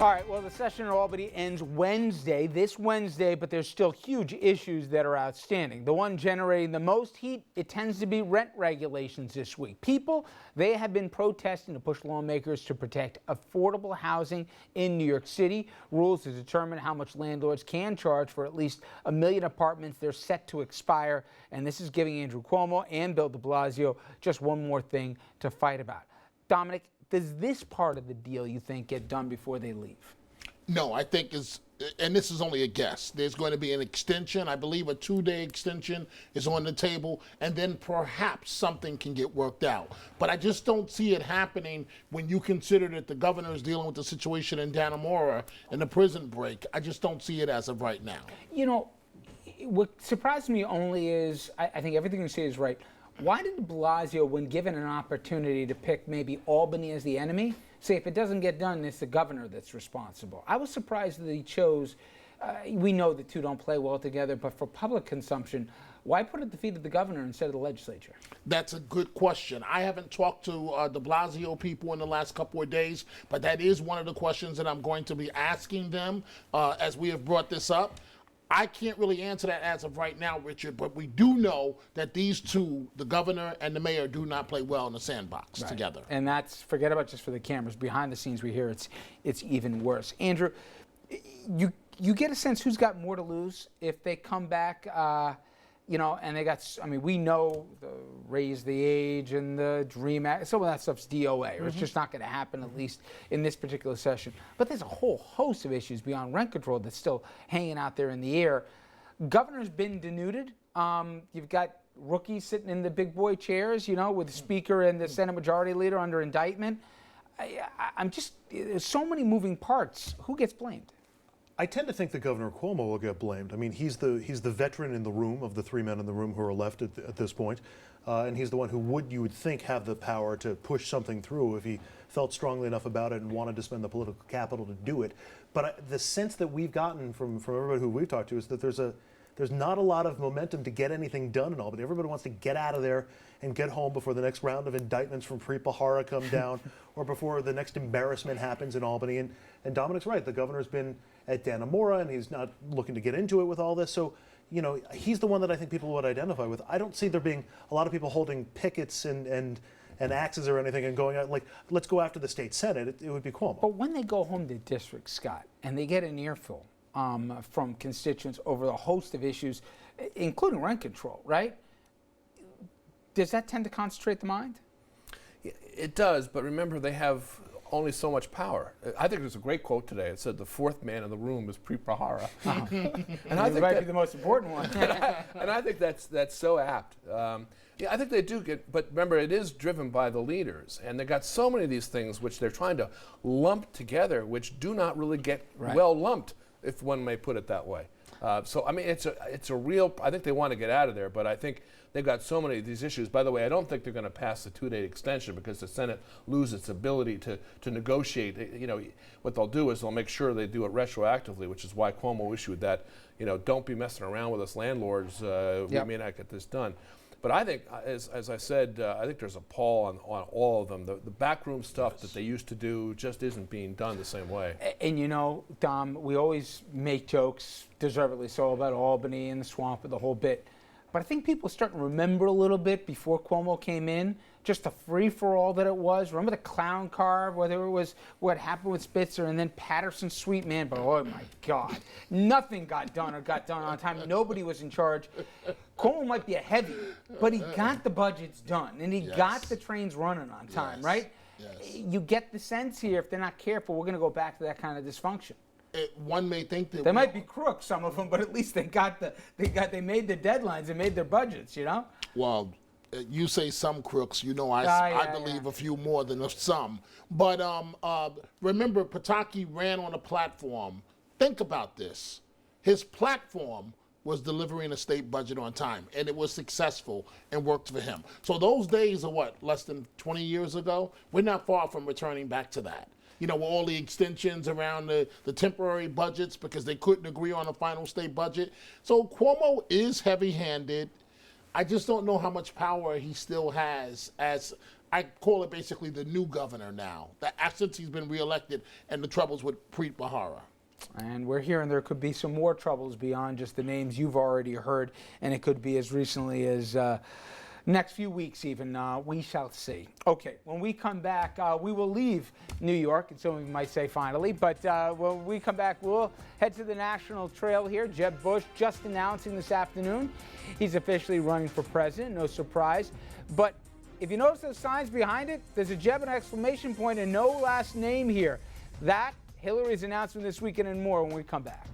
All right, well, the session in Albany ends this Wednesday, but there's still huge issues that are outstanding. The one generating the most heat, it tends to be rent regulations this week. People, they have been protesting to push lawmakers to protect affordable housing in New York City. Rules to determine how much landlords can charge for at least 1 million apartments, they're set to expire, and this is giving Andrew Cuomo and Bill de Blasio just one more thing to fight about. Dominic, does this part of the deal, you think, get done before they leave? No, I think and this is only a guess, there's going to be an extension. I believe a 2-day extension is on the table, and then perhaps something can get worked out. But I just don't see it happening when you consider that the governor is dealing with the situation in Dannemora and the prison break. I just don't see it as of right now. You know, what surprised me only is, I think everything you say is right. Why did de Blasio, when given an opportunity to pick maybe Albany as the enemy, say if it doesn't get done, it's the governor that's responsible? I was surprised that he chose, we know the two don't play well together, but for public consumption, why put at the feet of the governor instead of the legislature? That's a good question. I haven't talked to de Blasio people in the last couple of days, but that is one of the questions that I'm going to be asking them as we have brought this up. I can't really answer that as of right now, Richard, but we do know that these two, the governor and the mayor, do not play well in the sandbox together. And that's, forget about just for the cameras, behind the scenes we hear it's even worse. Andrew, you get a sense who's got more to lose if they come back, you know, and they got, I mean, we know the raise the age and the DREAM Act, some of that stuff's DOA, or it's just not going to happen, at least in this particular session. But there's a whole host of issues beyond rent control that's still hanging out there in the air. Governor's been denuded. You've got rookies sitting in the big boy chairs, you know, with the Speaker and the Senate Majority Leader under indictment. I'm just, there's so many moving parts. Who gets blamed? I tend to think that Governor Cuomo will get blamed. I mean, he's the veteran in the room of the three men in the room who are left at this point, and he's the one who you would think have the power to push something through if he felt strongly enough about it and wanted to spend the political capital to do it. But the sense that we've gotten from everybody who we've talked to is that there's not a lot of momentum to get anything done in Albany. Everybody wants to get out of there and get home before the next round of indictments from Preet come down or before the next embarrassment happens in Albany. And Dominic's right. The governor's been at Dannemora, and he's not looking to get into it with all this. So, you know, he's the one that I think people would identify with. I don't see there being a lot of people holding pickets and axes or anything and going out like, let's go after the state senate. It would be Cuomo. But when they go home to district, Scott, and they get an earful from constituents over a host of issues, including rent control, right? Does that tend to concentrate the mind? It does, but remember, they have only so much power. I think there's a great quote today. It said the fourth man in the room is Preet And I think might be the most important one. and I think that's so apt. Yeah, I think they do get, but remember, it is driven by the leaders, and they got so many of these things which they're trying to lump together, which do not really get well lumped, if one may put it that way. So I mean, it's a real. I think they want to get out of there, but I think they've got so many of these issues. By the way, I don't think they're going to pass the 2-day extension because the Senate loses its ability to negotiate. You know, what they'll do is they'll make sure they do it retroactively, which is why Cuomo issued that. You know, don't be messing around with us landlords. We may not get this done. But I think, as I said, I think there's a pall on all of them. The backroom stuff that they used to do just isn't being done the same way. And you know, Dom, we always make jokes, deservedly so, about Albany and the swamp and the whole bit. But I think people are starting to remember a little bit before Cuomo came in, just the free-for-all that it was. Remember the clown car, whether it was what happened with Spitzer and then Patterson Sweet Man, but oh my God, nothing got done or got done on time. Nobody was in charge. Cuomo might be a heavy, but he got the budgets done and he got the trains running on time, right? Yes. You get the sense here, if they're not careful, we're going to go back to that kind of dysfunction. One may think that they might be crooks, some of them, but at least they made the deadlines and made their budgets, you know? Well, you say some crooks, you know, I believe a few more than some. But remember, Pataki ran on a platform. Think about this. His platform was delivering a state budget on time, and it was successful and worked for him. So those days are what, less than 20 years ago? We're not far from returning back to that. You know, with all the extensions around the temporary budgets because they couldn't agree on a final state budget. So Cuomo is heavy-handed. I just don't know how much power he still has as, I call it basically the new governor now, since he's been reelected, and the troubles with Preet Bharara. And we're hearing there could be some more troubles beyond just the names you've already heard, and it could be as recently as next few weeks even. We shall see. Okay, when we come back, we will leave New York, and some of you might say finally, but when we come back, we'll head to the national trail here. Jeb Bush just announcing this afternoon he's officially running for president, no surprise. But if you notice those signs behind it, there's a Jeb, an exclamation point, and no last name here. That, Hillary's announcement this weekend, and more when we come back.